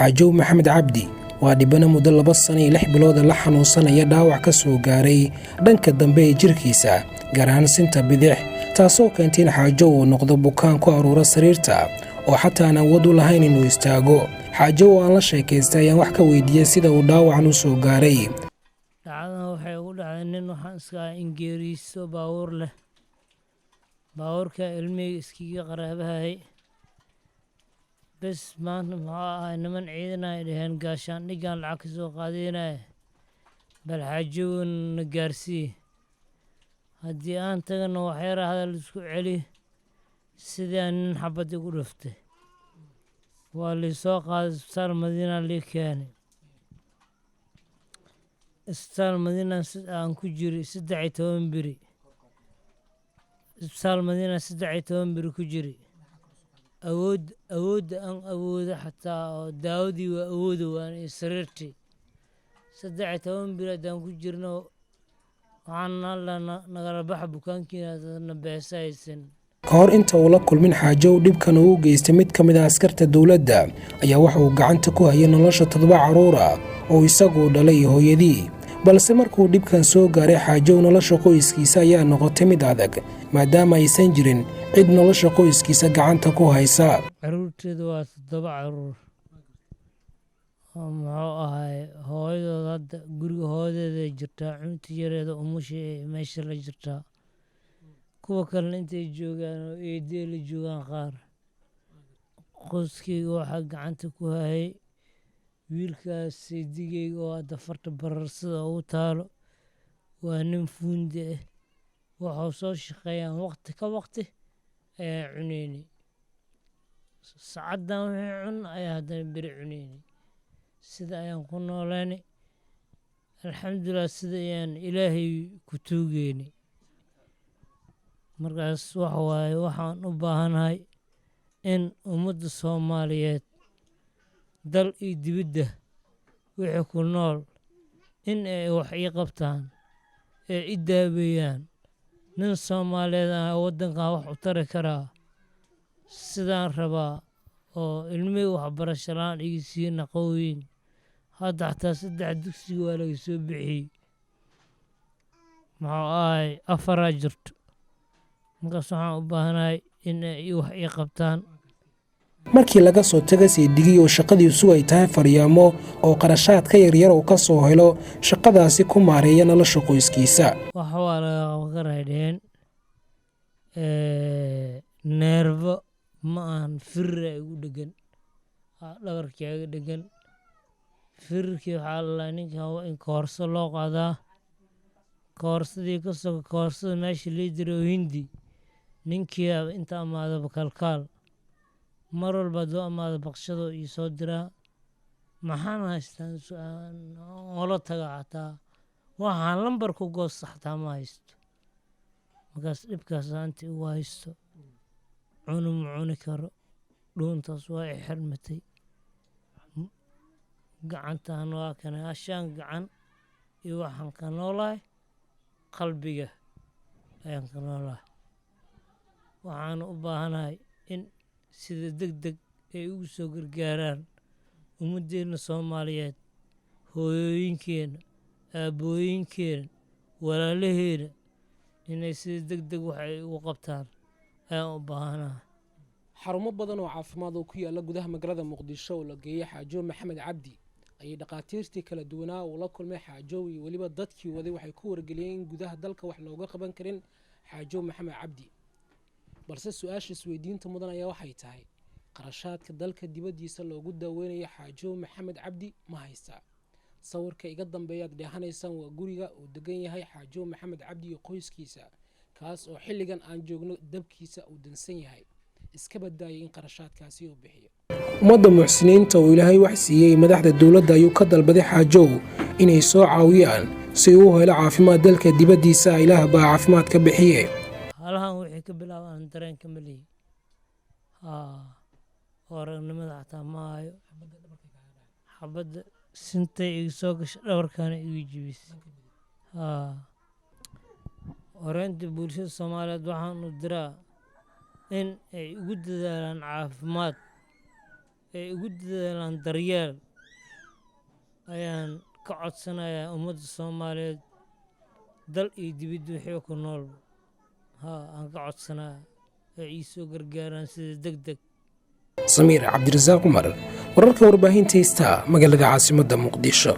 xaajow maxamed cabdi waa dhibana muddo 2 sano iyo 6 bilood la xanuunsanaya dhaawac ka soo gaaray dhanka dambe ee jirkiisa gaar ahaan sinta bidix taasoo keentay in xaajow uu noqdo bukaan ku aruura sariirta oo xataa aan awood u lahayn inuu istaago. xaajow aan la sheekaystay ayaan wax ka weydiiyay sida uu dhaawacan u soo gaaray. dhacdadan waxay ugu dhacday nin waxaan iska ingiriiso baawur leh baawurka ilmiga iskiga qaraabahay bes maanta maxaa ahay niman ciidan ay dhaheen gaashaan dhigaan lacag ka soo qaadinaya bal xaajown na gaarsii haddii aan tagana waxyara hadal isku celi sidii aan nin xabad igu dhuftay waa lii soo qaaday isbitaal madiina lii keenay isbitaal madiina aan ku jiray 13 beri isbitaal madiina 13 beri ku jiray awood aan awooda xataa daawadii waa awooda waan sariirtii 13 beri aan ku jirno waxaan nagala baxa bukaankiina beesaysan. ka hor inta uu la kulmin xaajow dhibkan uu geystay mid ka mid ah askarta dawladda ayaa waxa uu gacanta ku hayay nolosha 7 caruur ah oo isagu dhalay hooyadii balse markuu dhibkan soo gaaray xaajow nolosha qoyskiisa ayaa noqotay mid adag maadaama aysan jirin cid nolosha qoyskiisa gacanta ku haysa. caruurteedu waa 7 caruur muxuu ahay hooyadood hadda guriga hooyadeeda jirtaa cunta yareeda umusha meesha la jirtaa kuwa kalena intay joogaan oo eedee la joogaan qaar qoyskayga waxaa gacanta ku hayay wiilkaas saydigayga oo hadda farta bararsada ugu taalo waa nin fuundi ah waxuu soo shaqeeyaan waqti ka waqti ayaa cuneyni saacaddan wixii cun ayaa haddana beri cuneyni sida ayaan ku nooleeni alxamdulilah sida ayaan ilaahay ku tuugeyni markaas waxa waaye waxaan u baahanahay in ummadda Soomaaliyeed dal iyo dibadda wixii ku nool in ay wax ii qabtaan ee i daaweeyaan nin Soomaaliyeed ah waddankan wax u tari karaa sidaan rabaa oo ilmihii waxbarasho la'aan iga sii naqooyin hadda xataa 3 dugsiga waa laga soo bixiyey maxuu ahay 4 jirto markaas waxaan u baahanahay in ay wax ii qabtaan. markii laga soo tagay saydigii oo shaqadiisu ay tahay faryaamo oo qarashaad ka yaryar uu ka soo helo shaqadaasi ku maareeya nolosha qoyskiisa waxa waa laga qaraydeen neervo ma aan firra igu dhegan dhabarkaaga dhegan firkii waxaa la ninkan in koorso loo qaadaa koorsadii ka soo koorsada meesha lii diray oo hindi ninkii inta amaadaba kalkaal mar walba doo amaada baqshado ii soo diraa maxaan haystaan oola taga xataa waxaan lambar ku goosta xataa ma haysto markaas dhibkaas aanti ugu haysto cunum cuni karo dhuuntaas waa i xirmatay gacantaan waa kana ashaan gacan iyo waxaan ka noolahay qalbiga ayaan ka noolahay waxaan u baahanahay in sida degdeg ay ugu soo gargaaraan ummaddeena Soomaaliyeed hooyooyinkeena aabooyinkeena walaalaheena inay sida degdeg wax ay ugu qabtaan ayaan u baahanahay. xarumo badan oo caafimaad oo ku yaala gudaha magaalada Muqdisho oo la geeyay xaajow maxamed cabdi ayay dhaqaatiirtii kala duwanaa oo la kulmay xaajow iyo waliba dadkii waday waxay ku wargeliyeen in gudaha dalka wax looga qaban karin xaajow maxamed cabdi balse su'aasha isweydiinta mudan ayaa waxay tahay qarashaadka dalka dibadiisa loogu daaweynayo xaajow maxamed cabdi ma haysta. sawirka iga dambeeyaad dheehanaysaan waa guriga uu degan yahay xaajow maxamed cabdi iyo qoyskiisa kaas oo xilligan aan joogno dabkiisa uu dansan yahay iska badaayay in qarashaadkaasi uu bixiyo. ummadda muxsiniinta oo ilaahay wax siiyey madaxda dawladda ayuu ka dalbaday xaajow inay soo caawiyaan si uu u helo caafimaad dalka dibadiisa ilaah baa caafimaad ka bixiye. halahan wixii ka bilaabaan dareenka ma lihi aragnimada xataa ma hayo xabadda sintay iga soo gashay dhabarkaana iga jibisay horeynta bulshada Soomaaliyeed waxaan u diraa in ay ugu dadaalaan caafimaad ay ugu dadaalaan daryeel ayaan ka codsanayaa ummadda Soomaaliyeed dal iyo dibadda wixii ku nool aan ka codsanayaa ay ii soo gargaaraan sida degdeg. Samiir Cabdirasaaq Umar, wararka warbaahinta Star, magaalada caasimadda Muqdisho.